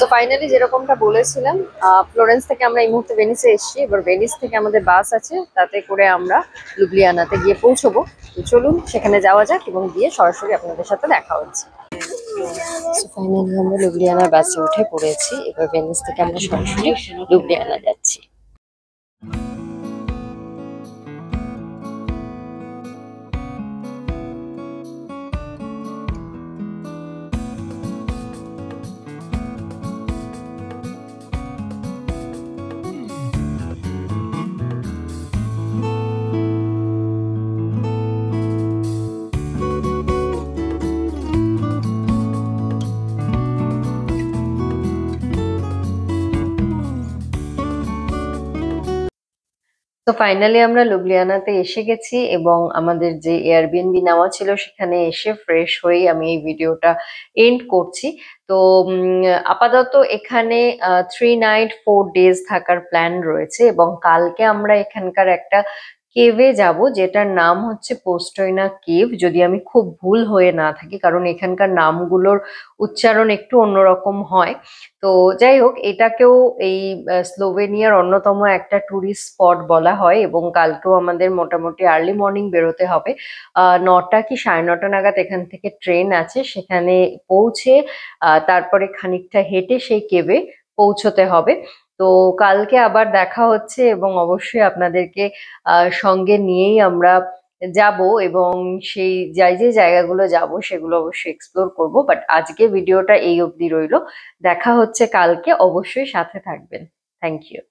So finally যেরকমটা বলেছিলাম, Florence থেকে আমরা এই মুহূর্তে ভেনিসে এসেছি। এবার ভেনিস থেকে আমাদের বাস আছে, তাতে করে আমরা লুবলিয়ানাতে গিয়ে পৌঁছবো। তো চলুন সেখানে যাওয়া যাক এবং গিয়ে সরাসরি আপনাদের সাথে দেখা হচ্ছে। সো ফাইনালি আমরা লুবলিয়ানার বাসে উঠে পড়েছি। এবার ভেনিস থেকে আমরা সরাসরি লুবলিয়ানা যাচ্ছি। তো ফাইনালি আমরা লুবলিয়ানাতে এসে গেছি এবং আমাদের যে এয়ারবিএনবি নেওয়া ছিল সেখানে এসে ফ্রেশ হয়েই আমি এই ভিডিওটা এন্ড করছি। তো আপাতত এখানে 3 নাইট 4 ডেজ থাকার প্ল্যান রয়েছে এবং কালকে আমরা এখানকার একটা কেভে যাব, যেটার নাম হচ্ছে পোস্টয়না কেভ, যদি আমি খুব ভুল হয়ে না থাকি, কারণ এখানকার নামগুলোর উচ্চারণ একটু অন্যরকম হয়। তো যাই হোক, এটাকেও এই স্লোভেনিয়ার অন্যতম একটা টুরিস্ট স্পট বলা হয় এবং কালকেও আমাদের মোটামুটি আর্লি মর্নিং বেরোতে হবে। 9টা কি 9:30 নাগাদ এখান থেকে ট্রেন আছে, সেখানে পৌঁছে তারপরে খানিকটা হেঁটে সেই কেভে পৌঁছতে হবে। তো কালকে আবার দেখা হচ্ছে এবং অবশ্যই আপনাদেরকে সঙ্গে নিয়েই আমরা যাব এবং সেই যে জায়গাগুলো যাব সেগুলো অবশ্যই এক্সপ্লোর করব। বাট আজকে ভিডিওটা এই অবধি রইলো। দেখা হচ্ছে কালকে, অবশ্যই সাথে থাকবেন। Thank you.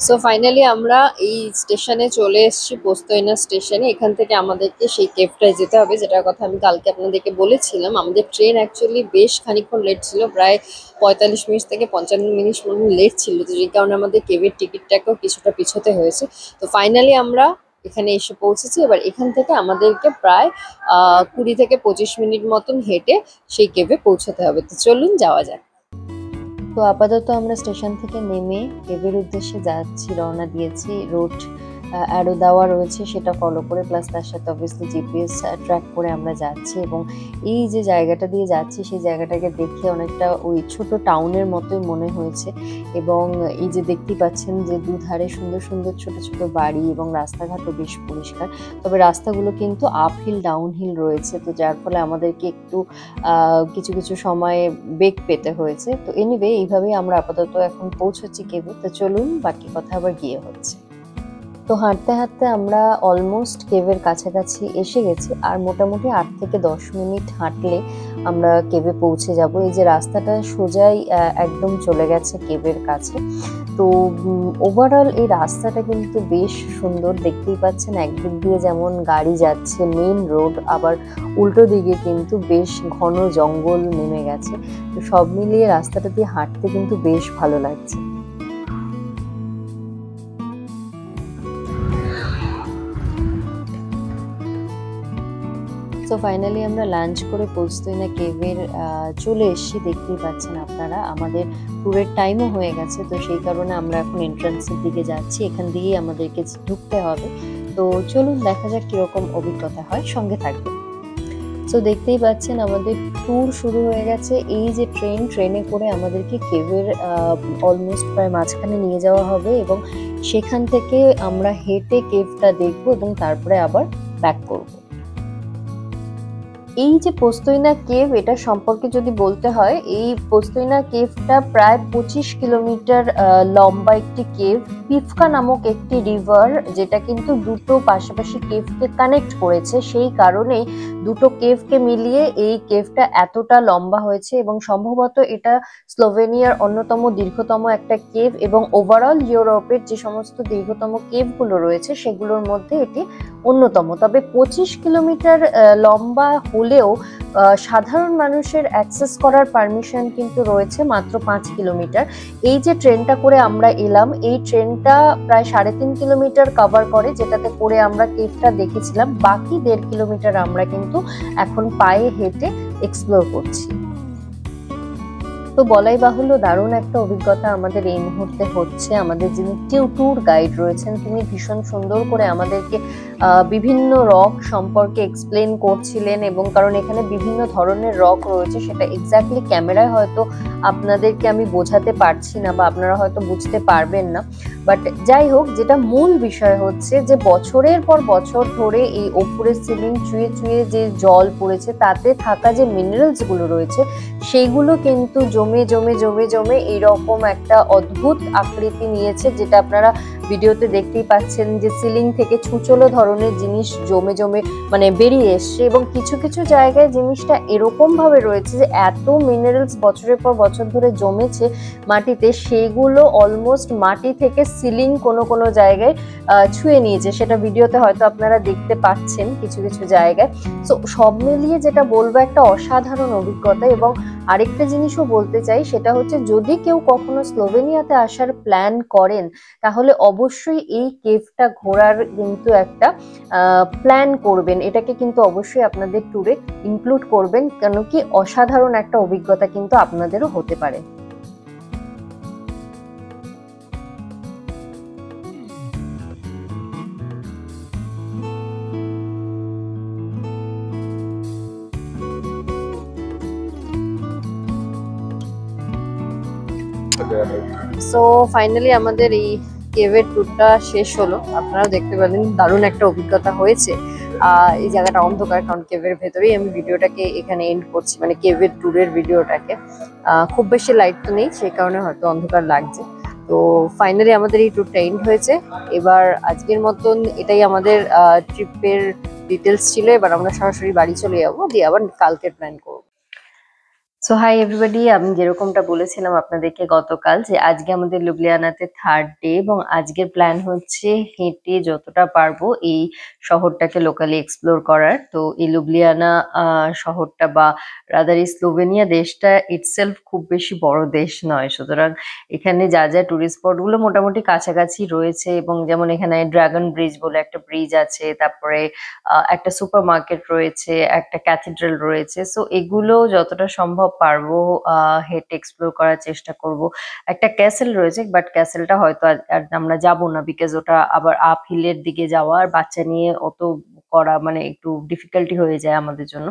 সো ফাইনালি আমরা এই স্টেশনে চলে এসেছি, পোস্তয়না স্টেশনে। এখান থেকে আমাদেরকে সেই কেভটায় যেতে হবে, যেটার কথা আমি কালকে আপনাদেরকে বলেছিলাম। আমাদের ট্রেন অ্যাকচুয়ালি বেশ খানিকক্ষণ লেট ছিল, প্রায় 45 মিনিট থেকে 55 মিনিট মতো লেট ছিল, তো যেই কারণে আমাদের কেভের টিকিটটাকেও কিছুটা পিছোতে হয়েছে। তো ফাইনালি আমরা এখানে এসে পৌঁছেছি। এবার এখান থেকে আমাদেরকে প্রায় 20 থেকে 25 মিনিট মতন হেঁটে সেই কেভে পৌঁছতে হবে। তো চলুন যাওয়া যাক। তো আপাতত আমরা স্টেশন থেকে নেমে কেভের উদ্দেশ্যে যাচ্ছি, রওনা দিয়েছি। রুট অ্যারো দেওয়া রয়েছে, সেটা ফলো করে, প্লাস তার সাথে অবভিয়াসলি জিপিএস ট্র্যাক করে আমরা যাচ্ছি। এবং এই যে জায়গাটা দিয়ে যাচ্ছি সেই জায়গাটাকে দেখে অনেকটা ওই ছোট টাউনের মতোই মনে হয়েছে। এবং এই যে দেখতেই পাচ্ছেন যে দুধারে সুন্দর সুন্দর ছোট ছোট বাড়ি এবং রাস্তাঘাটও বেশ পরিষ্কার। তবে রাস্তাগুলো কিন্তু আপহিল ডাউনহিল রয়েছে, তো যার ফলে আমাদেরকে একটু কিছু কিছু সময়ে বেগ পেতে হয়েছে। তো এনিওয়ে, এইভাবেই আমরা আপাতত এখন পৌঁছচ্ছি কেভে। তো চলুন বাকি কথা আবার গিয়ে হচ্ছে। তো হাঁটতে হাঁটতে আমরা অলমোস্ট কেভের কাছাকাছি এসে গেছি, আর মোটামুটি 8 থেকে 10 মিনিট হাঁটলে আমরা কেভে পৌঁছে যাব। এই যে রাস্তাটা সোজাই একদম চলে গেছে কেভের কাছে। তো ওভারঅল এই রাস্তাটা কিন্তু বেশ সুন্দর, দেখতেই পাচ্ছেন। একদিক দিয়ে যেমন গাড়ি যাচ্ছে, মেইন রোড, আবার উল্টো দিকে কিন্তু বেশ ঘন জঙ্গল নেমে গেছে। তো সব মিলিয়ে রাস্তাটা দিয়ে হাঁটতে কিন্তু বেশ ভালো লাগছে। তো ফাইনালি আমরা লাঞ্চ করে পোস্তয়না কেভের চলে এসেছি। দেখতেই পাচ্ছেন আপনারা, আমাদের ট্যুরের টাইমও হয়ে গেছে, তো সেই কারণে আমরা এখন এন্ট্রান্সের দিকে যাচ্ছি। এখান দিয়েই আমাদেরকে ঢুকতে হবে। তো চলুন দেখা যাক কিরকম অভিজ্ঞতা হয়, সঙ্গে থাকবেন। তো দেখতেই পাচ্ছেন আমাদের ট্যুর শুরু হয়ে গেছে। এই যে ট্রেনে করে আমাদেরকে কেভের অলমোস্ট প্রায় মাঝখানে নিয়ে যাওয়া হবে এবং সেখান থেকে আমরা হেঁটে কেভটা দেখবো এবং তারপরে আবার ব্যাক করবো। এই যে পোস্তয়না কেভ, এটা সম্পর্কে যদি বলতে হয়, এই পোস্তয়না কেভটা প্রায় 25 কিলোমিটার লম্বা একটি কেভ। পিফকা নামক একটি রিভার, যেটা কিন্তু দুটো পাশাপাশি কেভকে কানেক্ট করেছে, সেই কারণে দুটো কেভকে মিলিয়ে এই কেভটা এতটা লম্বা হয়েছে এবং সম্ভবত এটা স্লোভেনিয়ার অন্যতম দীর্ঘতম একটা কেভ এবং ওভারঅল ইউরোপের যে সমস্ত দীর্ঘতম কেভগুলো রয়েছে সেগুলোর মধ্যে এটি অন্যতম। তবে 25 কিলোমিটার লম্বা হলেও সাধারণ মানুষের অ্যাক্সেস করার পারমিশন কিন্তু রয়েছে মাত্র 5 কিলোমিটার। এই যে ট্রেনটা করে আমরা এলাম, এই ট্রেনটা প্রায় 3.5 কিলোমিটার কভার করে, যেটাতে করে আমরা কেভটা দেখেছিলাম। বাকি 1.5 কিলোমিটার আমরা কিন্তু এখন পায়ে হেঁটে এক্সপ্লোর করছি। তো বলাই বাহুল্য দারুণ একটা অভিজ্ঞতা আমাদের এই মুহূর্তে হচ্ছে। আমাদের যিনি ট্যুর গাইড রয়েছেন তিনি ভীষণ সুন্দর করে আমাদেরকে বিভিন্ন রক সম্পর্কে এক্সপ্লেন করছিলেন, এবং কারণ এখানে বিভিন্ন ধরনের রক রয়েছে সেটা এক্স্যাক্টলি ক্যামেরায় হয়তো আপনাদেরকে আমি বোঝাতে পারছি না বা আপনারা হয়তো বুঝতে পারবেন না, বাট যাই হোক, যেটা মূল বিষয় হচ্ছে যে বছরের পর বছর ধরে এই ওপরের সিলিং চুয়ে চুয়ে যে জল পড়েছে তাতে থাকা যে মিনারেলস গুলো রয়েছে সেইগুলো কিন্তু জমে জমে জমে জমে এইরকম একটা অদ্ভুত আকৃতি নিয়েছে, যেটা আপনারা ভিডিওতে দেখতেই পাচ্ছেন যে সিলিং থেকে ছুচলো ধরনের জিনিস জমে জমে মানে বেরিয়ে এসছে। এবং কিছু কিছু জায়গায় জিনিসটা এরকম ভাবে রয়েছে যে এত মিনারেলস বছরের পর বছর ধরে জমেছে মাটিতে, সেইগুলো অলমোস্ট মাটি থেকে সিলিং কোনো কোনো জায়গায় ছুঁয়ে নিয়েছে। সেটা ভিডিওতে হয়তো আপনারা দেখতে পাচ্ছেন কিছু কিছু জায়গায়। সো সব মিলিয়ে যেটা বলবো একটা অসাধারণ অভিজ্ঞতা। এবং আরেকটা জিনিসও বলতে চাই, সেটা হচ্ছে যদি কেউ কখনো স্লোভেনিয়াতে আসার প্ল্যান করেন তাহলে অবশ্যই এই কেভটা ঘোরার কিন্তু একটা প্ল্যান করবেন, এটাকে কিন্তু অবশ্যই আপনাদের ট্যুরে ইনক্লুড করবেন, কেন কি অসাধারণ একটা অভিজ্ঞতা কিন্তু আপনাদেরও হতে পারে। সো ফাইনালি আমাদের এই কেভের ট্যুরটা শেষ হলো। আপনারাও দেখতে পেলেন দারুণ একটা অভিজ্ঞতা হয়েছে। এই জায়গাটা অন্ধকার, কারণ কেভের ভেতরেই আমি ভিডিওটাকে এখানে এন্ড করছি, মানে কেভের ট্যুরের ভিডিওটাকে। খুব বেশি লাইট তো নেই, সেই কারণে হয়তো অন্ধকার লাগছে। তো ফাইনালি আমাদের এই ট্যুরটা এন্ড হয়েছে। এবার আজকের মতন এটাই আমাদের ট্রিপের ডিটেলস ছিল। এবার আমরা সরাসরি বাড়ি চলে যাবো, দিয়ে আবার কালকের প্ল্যান করবো। সো হাই এভরিবডি, আমি যেরকমটা বলেছিলাম আপনাদেরকে গতকাল যে আজকে আমাদের লুবলিয়ানাতে থার্ড ডে, এবং আজকের প্ল্যান হচ্ছে হেঁটে যতটা পারবো এই শহরটাকে লোকালি এক্সপ্লোর করার। তো এই লুবলিয়ানা শহরটা বা রাদার এই স্লোভেনিয়া দেশটা ইটসেলফ খুব বেশি বড় দেশ নয়, সুতরাং এখানে যা যা টুরিস্ট স্পটগুলো মোটামুটি কাছাকাছি রয়েছে। এবং যেমন এখানে ড্রাগন ব্রিজ বলে একটা ব্রিজ আছে, তারপরে একটা সুপার মার্কেট রয়েছে, একটা ক্যাথিড্রাল রয়েছে। সো এগুলো যতটা সম্ভব পারবো হেঁটে এক্সপ্লোর করার চেষ্টা করব। একটা ক্যাসেল রয়েছে, বাট ক্যাসেলটা হয়তো আর আমরা যাব না, বিকজ ওটা আবার আপ হিলের দিকে যাওয়া আর বাচ্চা নিয়ে অত করা মানে একটু ডিফিকাল্টি হয়ে যায় আমাদের জন্য।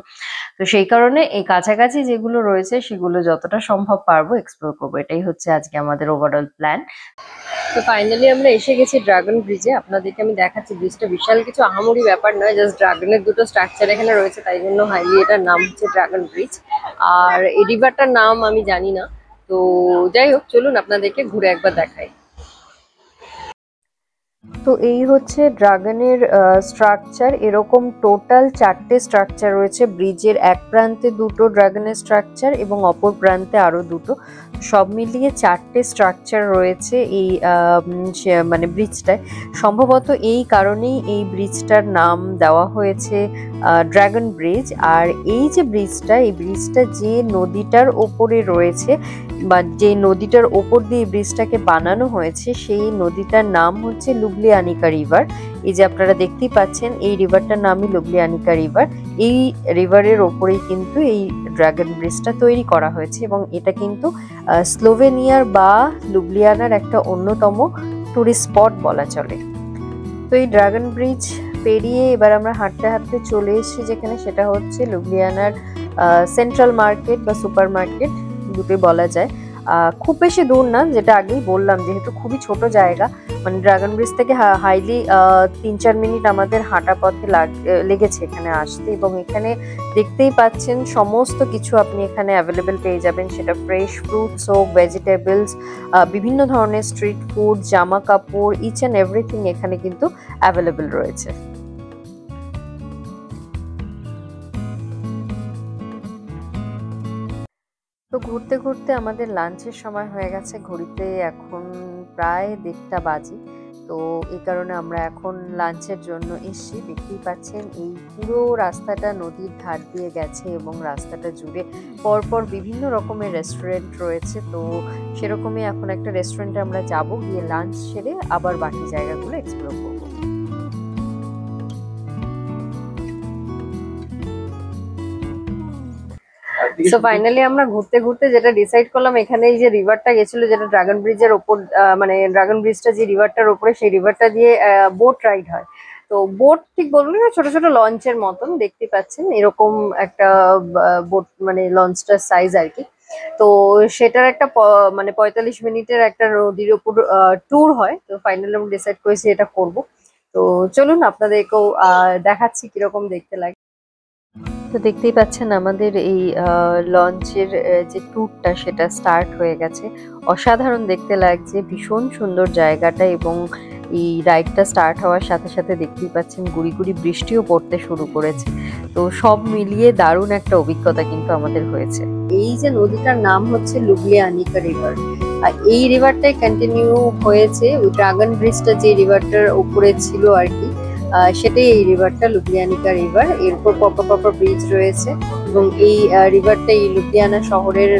তো সেই কারণে এই কাছাকাছি যেগুলো রয়েছে সেগুলো যতটা সম্ভব পারবো এক্সপ্লোর করবো। এটাই হচ্ছে আজকে আমাদের ওভারঅল প্ল্যান। তো ফাইনালি আমরা এসে গেছি ড্রাগন ব্রিজে। আপনাদেরকে আমি দেখাচ্ছি, ব্রিজটা বিশাল কিছু আহামরি ব্যাপার নয়, জাস্ট ড্রাগনের দুটো স্ট্রাকচার এখানে রয়েছে, তাই জন্য হাইলি এটার নাম হচ্ছে ড্রাগন ব্রিজ। আর এই রিভারটার নাম আমি জানি না। তো যাই হোক, চলুন আপনাদেরকে ঘুরে একবার দেখাই। তো এই হচ্ছে ড্রাগনের স্ট্রাকচার। এরকম টোটাল 4টে স্ট্রাকচার রয়েছে। ব্রিজের এক প্রান্তে দুটো ড্রাগনের স্ট্রাকচার এবং অপর প্রান্তে আরো দুটো, সব মিলিয়ে 4টে স্ট্রাকচার রয়েছে এই মানে ব্রিজটায়। সম্ভবত এই কারণেই এই ব্রিজটার নাম দেওয়া হয়েছে ড্রাগন ব্রিজ। আর এই যে ব্রিজটা, এই ব্রিজটা যে নদীটার ওপরে রয়েছে বা যে নদীটার ওপর দিয়ে ব্রিজটাকে বানানো হয়েছে, সেই নদীটার নাম হচ্ছে লুবলিয়ানিকা রিভার। এই যে আপনারা দেখতেই পাচ্ছেন, এই রিভারটার নামই লুবলিয়ানিকা রিভার। এই রিভারের ওপরেই কিন্তু এই ড্রাগন ব্রিজটা তৈরি করা হয়েছে, এবং এটা কিন্তু স্লোভেনিয়ার বা লুবলিয়ানার একটা অন্যতম টুরিস্ট স্পট বলা চলে। তো এই ড্রাগন ব্রিজ পেরিয়ে এবার আমরা হাঁটতে হাঁটতে চলে এসেছি যেখানে, সেটা হচ্ছে লুবলিয়ানার সেন্ট্রাল মার্কেট বা সুপার মার্কেট, দুটোই বলা যায়। খুব বেশি দূর না, যেটা আগেই বললাম, যেহেতু খুবই ছোট জায়গা, মানে ড্রাগন ব্রিজ থেকে হাইলি 3-4 মিনিট আমাদের হাঁটা পথে লেগেছে এখানে আসতে। এবং এখানে দেখতেই পাচ্ছেন সমস্ত কিছু আপনি এখানে অ্যাভেলেবেল পেয়ে যাবেন, সেটা ফ্রেশ ফ্রুটস হোক, ভেজিটেবলস, বিভিন্ন ধরনের স্ট্রিট ফুড, জামা কাপড়, ইচ অ্যান্ড এভরিথিং এখানে কিন্তু অ্যাভেলেবেল রয়েছে। তো ঘুরতে ঘুরতে আমাদের লাঞ্চের সময় হয়ে গেছে, ঘড়িতে এখন প্রায় 1:30 বাজে। তো এই কারণে আমরা এখন লাঞ্চের জন্য এসেছি। দেখতেই পাচ্ছেন এই পুরো রাস্তাটা নদীর ধার দিয়ে গেছে, এবং রাস্তাটা জুড়ে পরপর বিভিন্ন রকমের রেস্টুরেন্ট রয়েছে। তো সেরকমই এখন একটা রেস্টুরেন্টে আমরা যাব, গিয়ে লাঞ্চ সেরে আবার বাকি জায়গাগুলো এক্সপ্লোর করব। সো ফাইনালি আমরা ঘুরতে ঘুরতে যেটা ডিসাইড করলাম, এখানে এই যে রিভারটা গেছিল যেটা ড্রাগন ব্রিজের ওপর, মানে ড্রাগন ব্রিজটা যে রিভারটার ওপরে, সেই রিভারটা দিয়ে বোট রাইড হয়। তো বোট ঠিক বলবো না, ছোট ছোট লঞ্চের মতন দেখতে পাচ্ছেন এরকম একটা বোট, মানে লঞ্চটার সাইজ আর কি। তো সেটার একটা মানে 45 মিনিটের একটা নদীর ওপর ট্যুর হয়। তো ফাইনালি আমরা ডিসাইড করেছি এটা করব। তো চলুন আপনাদেরকেও দেখাচ্ছি কিরকম দেখতে লাগে। তো দেখতেই পাচ্ছেন আমাদের এই লঞ্চের যে ট্যুরটা সেটা স্টার্ট হয়ে গেছে। অসাধারণ দেখতে লাগছে, ভীষণ সুন্দর জায়গাটা, এবং এই রাইডটা স্টার্ট হওয়ার সাথে সাথে দেখতেই পাচ্ছেন গুড়ি গুড়ি বৃষ্টিও পড়তে শুরু করেছে। তো সব মিলিয়ে দারুণ একটা অভিজ্ঞতা কিন্তু আমাদের হয়েছে। এই যে নদীটার নাম হচ্ছে লুবলিয়ানিকা রিভার, আর এই রিভারটাই কন্টিনিউ হয়েছে ওই ড্রাগন ব্রিজটা যে রিভারটার উপরে ছিল আর কি, সেটাই এই রিভারটা লুবলিয়ানিকা রিভার। এরপর পরপর পরপর ব্রিজ রয়েছে, এবং এই রিভারটা এই লুবলিয়ানা শহরের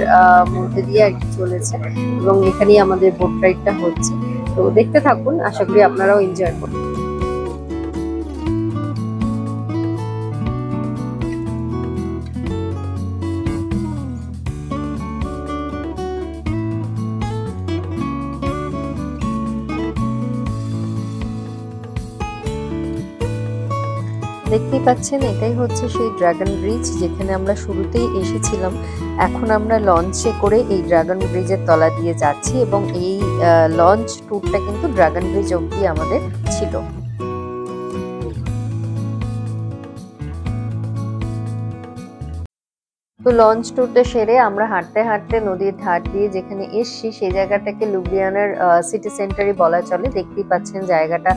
মধ্যে দিয়ে আর কি চলেছে, এবং এখানেই আমাদের বোট রাইডটা হচ্ছে। তো দেখতে থাকুন, আশা করি আপনারাও এনজয় করবেন। দেখতেই পাচ্ছেন এটাই হচ্ছে সেই ড্রাগন ব্রিজ যেখানে আমরা শুরুতেই এসেছিলাম। এখন আমরা লঞ্চে করে এই ড্রাগন ব্রিজের তলা দিয়ে যাচ্ছি, এবং এই লঞ্চ ট্যুরটা কিন্তু ড্রাগন ব্রিজ অবধি আমাদের ছিল। তো লঞ্চ ট্যুরটা সেরে আমরা হাঁটতে হাঁটতে নদীর ধার দিয়ে যেখানে এসছি সেই জায়গাটাকে লুবলিয়ানার সিটি সেন্টারই বলা চলে। দেখতেই পাচ্ছেন জায়গাটা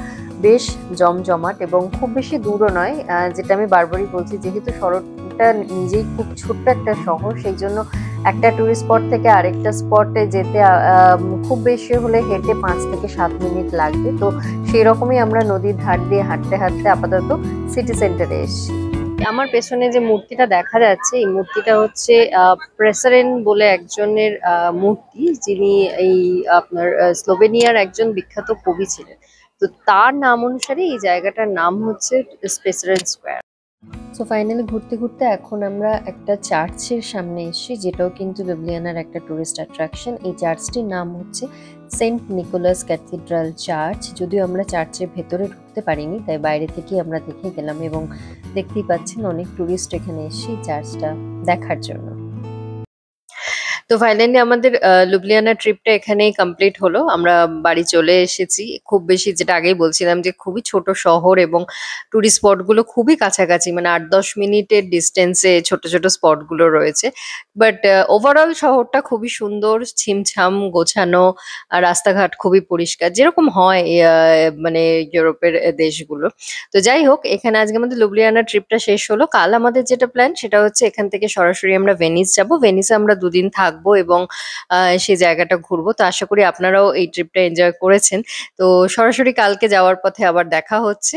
বেশ জমজমাট, এবং খুব বেশি দূরও নয়। যেটা আমি বারবারই বলছি, যেহেতু শহরটা নিজেই খুব ছোট্ট একটা শহর, সেই জন্য একটা টুরিস্ট স্পট থেকে আরেকটা স্পটে যেতে খুব বেশি হলে হেঁটে 5 থেকে 7 মিনিট লাগবে। তো সেই রকমই আমরা নদীর ধার দিয়ে হাঁটতে হাঁটতে আপাতত সিটি সেন্টারে এসেছি। আমার পেছনে যে মূর্তিটা দেখা যাচ্ছে, এই মূর্তিটা হচ্ছে প্রেসারেন বলে একজনের মূর্তি, যিনি এই আপনার স্লোভেনিয়ার একজন বিখ্যাত কবি ছিলেন। তো তার নাম অনুসারে এই জায়গাটার নাম হচ্ছে স্পেসারেন স্কোয়ার। সো ফাইনালি ঘুরতে ঘুরতে এখন আমরা একটা চার্চের সামনে এসেছি, যেটাও কিন্তু লুবলিয়ানার একটা টুরিস্ট অ্যাট্রাকশন। এই চার্চটির নাম হচ্ছে সেন্ট নিকোলাস ক্যাথিড্রাল চার্চ। যদিও আমরা চার্চের ভেতরে ঢুকতে পারিনি, তাই বাইরে থেকেই আমরা দেখে গেলাম, এবং দেখতেই পাচ্ছেন অনেক টুরিস্ট এখানে এসেছি চার্চটা দেখার জন্য। তো ফাইনালি আমাদের লুবলিয়ানা ট্রিপটা এখানেই কমপ্লিট হলো। আমরা বাড়ি চলে এসেছি। খুব বেশি, যেটা আগেই বলছিলাম, যে খুবই ছোট শহর এবং টুরিস্ট স্পট গুলো খুবই কাছাকাছি, মানে 8-10 মিনিটের ডিস্টেন্সে ছোট ছোট স্পট গুলো রয়েছে। বাট ওভারঅল শহরটা খুবই সুন্দর, ছিমছাম গোছানো, আর রাস্তাঘাট খুবই পরিষ্কার, যেরকম হয় মানে ইউরোপের দেশগুলো। তো যাই হোক, এখানে আজকে আমাদের লুবলিয়ানা ট্রিপটা শেষ হলো। কাল আমাদের যেটা প্ল্যান সেটা হচ্ছে এখান থেকে সরাসরি আমরা ভেনিস যাব। ভেনিসে আমরা 2 দিন থাকবো এবং সেই জায়গাটা ঘুরবো। তো আশা করি আপনারাও এই ট্রিপটা এনজয় করেছেন। তো সরাসরি কালকে যাওয়ার পথে আবার দেখা হচ্ছে।